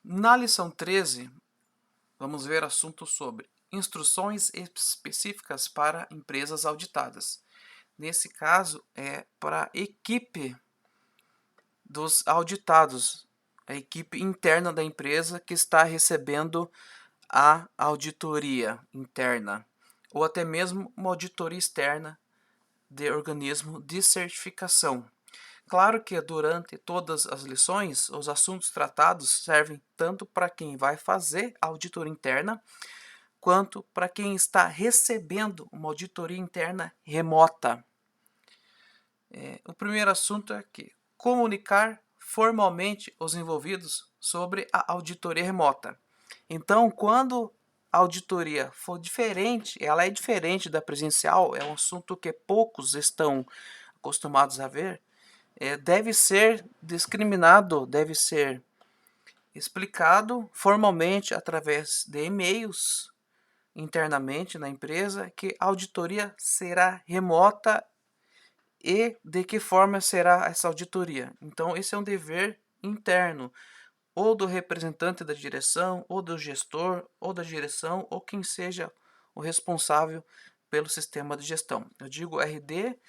Na lição 13, vamos ver assunto sobre instruções específicas para empresas auditadas. Nesse caso, é para a equipe dos auditados, a equipe interna da empresa que está recebendo a auditoria interna, ou até mesmo uma auditoria externa de organismo de certificação. Claro que durante todas as lições, os assuntos tratados servem tanto para quem vai fazer a auditoria interna, quanto para quem está recebendo uma auditoria interna remota. O primeiro assunto é que comunicar formalmente os envolvidos sobre a auditoria remota. Então, quando a auditoria for diferente, ela é diferente da presencial, é um assunto que poucos estão acostumados a ver, deve ser discriminado, deve ser explicado formalmente através de e-mails internamente na empresa que a auditoria será remota e de que forma será essa auditoria. Então, esse é um dever interno, ou do representante da direção, ou do gestor, ou da direção, ou quem seja o responsável pelo sistema de gestão. Eu digo RD,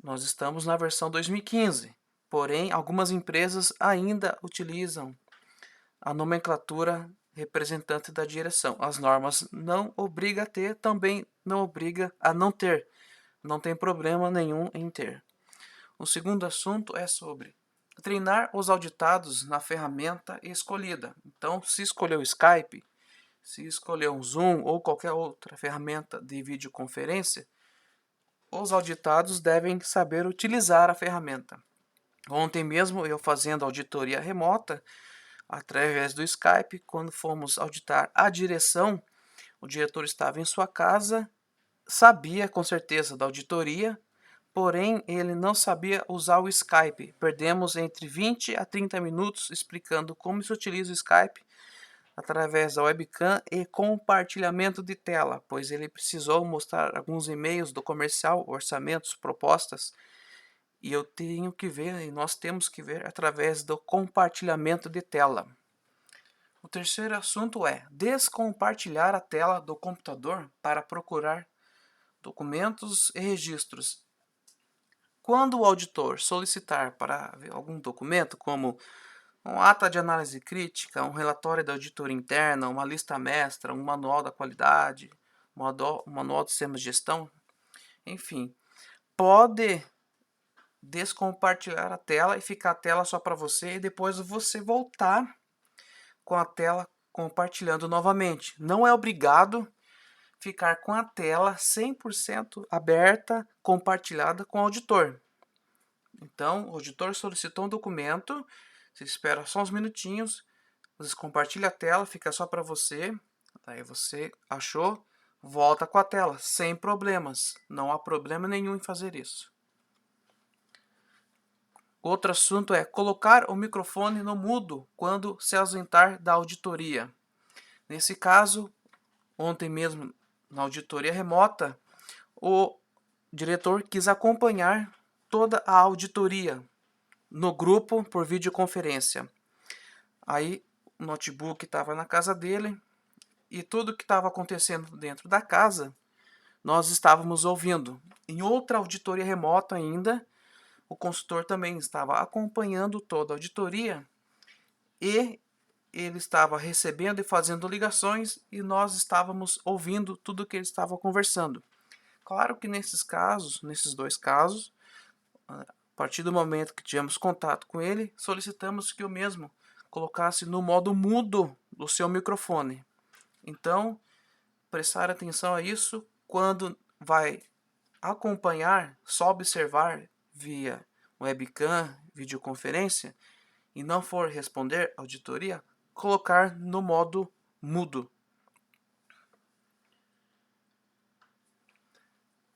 nós estamos na versão 2015, porém, algumas empresas ainda utilizam a nomenclatura representante da direção. As normas não obrigam a ter, também não obriga a não ter. Não tem problema nenhum em ter. O segundo assunto é sobre treinar os auditados na ferramenta escolhida. Então, se escolheu o Skype, se escolheu um Zoom ou qualquer outra ferramenta de videoconferência, os auditados devem saber utilizar a ferramenta. Ontem mesmo eu fazendo auditoria remota através do Skype, quando fomos auditar a direção, o diretor estava em sua casa, sabia com certeza da auditoria, porém ele não sabia usar o Skype. Perdemos entre 20 a 30 minutos explicando como se utiliza o Skype através da webcam e compartilhamento de tela, pois ele precisou mostrar alguns e-mails do comercial, orçamentos, propostas, e eu tenho que ver, e nós temos que ver através do compartilhamento de tela. O terceiro assunto é descompartilhar a tela do computador para procurar documentos e registros. Quando o auditor solicitar para ver algum documento, como um ata de análise crítica, um relatório da auditoria interna, uma lista mestra, um manual da qualidade, um manual de sistemas de gestão, enfim, pode descompartilhar a tela e ficar a tela só para você e depois você voltar com a tela compartilhando novamente. Não é obrigado ficar com a tela 100% aberta, compartilhada com o auditor. Então, o auditor solicitou um documento, você espera só uns minutinhos, você compartilha a tela, fica só para você, aí você achou, volta com a tela, sem problemas. Não há problema nenhum em fazer isso. Outro assunto é colocar o microfone no mudo quando se ausentar da auditoria. Nesse caso, ontem mesmo, na auditoria remota, o diretor quis acompanhar toda a auditoria no grupo por videoconferência. Aí o notebook estava na casa dele e tudo que estava acontecendo dentro da casa nós estávamos ouvindo. Em outra auditoria remota ainda, o consultor também estava acompanhando toda a auditoria e ele estava recebendo e fazendo ligações e nós estávamos ouvindo tudo que ele estava conversando. Claro que nesses casos, nesses dois casos, a partir do momento que tivemos contato com ele, solicitamos que o mesmo colocasse no modo mudo do seu microfone. Então, prestar atenção a isso quando vai acompanhar, só observar via webcam, videoconferência, e não for responder auditoria, colocar no modo mudo.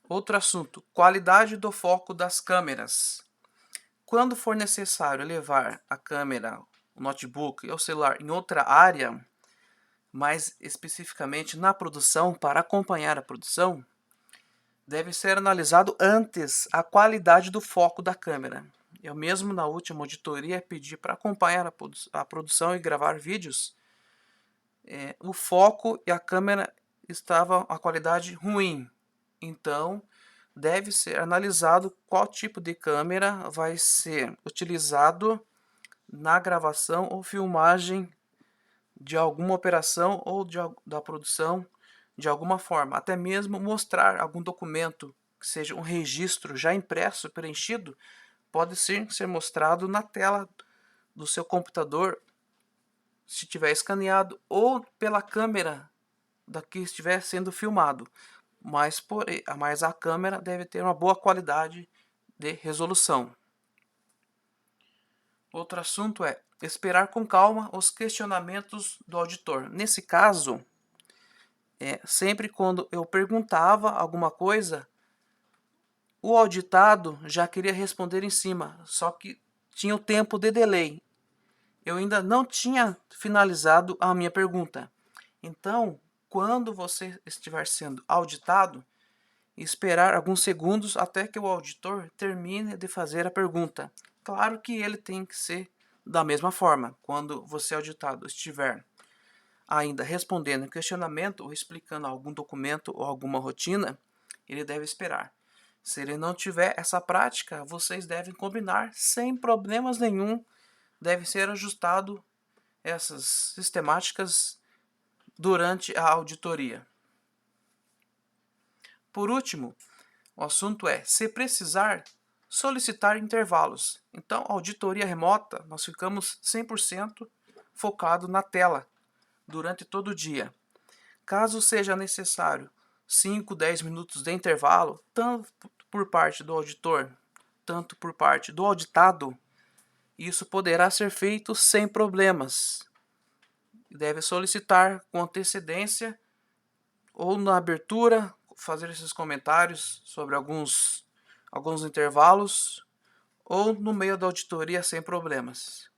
Outro assunto, qualidade do foco das câmeras. Quando for necessário levar a câmera, o notebook ou o celular em outra área, mais especificamente na produção, para acompanhar a produção, deve ser analisado antes a qualidade do foco da câmera. Eu mesmo na última auditoria pedi para acompanhar a produção e gravar vídeos. O foco e a câmera estavam a qualidade ruim. Então, deve ser analisado qual tipo de câmera vai ser utilizado na gravação ou filmagem de alguma operação ou da produção de alguma forma. Até mesmo mostrar algum documento que seja um registro já impresso, preenchido, pode ser mostrado na tela do seu computador, se tiver escaneado, ou pela câmera da que estiver sendo filmado. Mas a câmera deve ter uma boa qualidade de resolução. Outro assunto é esperar com calma os questionamentos do auditor. Nesse caso, sempre quando eu perguntava alguma coisa, o auditado já queria responder em cima, só que tinha o tempo de delay. Eu ainda não tinha finalizado a minha pergunta. Então, quando você estiver sendo auditado, esperar alguns segundos até que o auditor termine de fazer a pergunta. Claro que ele tem que ser da mesma forma. Quando você, auditado, estiver ainda respondendo questionamento ou explicando algum documento ou alguma rotina, ele deve esperar. Se ele não tiver essa prática, vocês devem combinar sem problemas nenhum. Deve ser ajustado essas sistemáticas durante a auditoria. Por último, o assunto é, se precisar, solicitar intervalos. Então, auditoria remota, nós ficamos 100% focado na tela durante todo o dia. Caso seja necessário 5, 10 minutos de intervalo, tanto por parte do auditor, tanto por parte do auditado, isso poderá ser feito sem problemas. Deve solicitar com antecedência ou na abertura, fazer esses comentários sobre alguns intervalos ou no meio da auditoria sem problemas.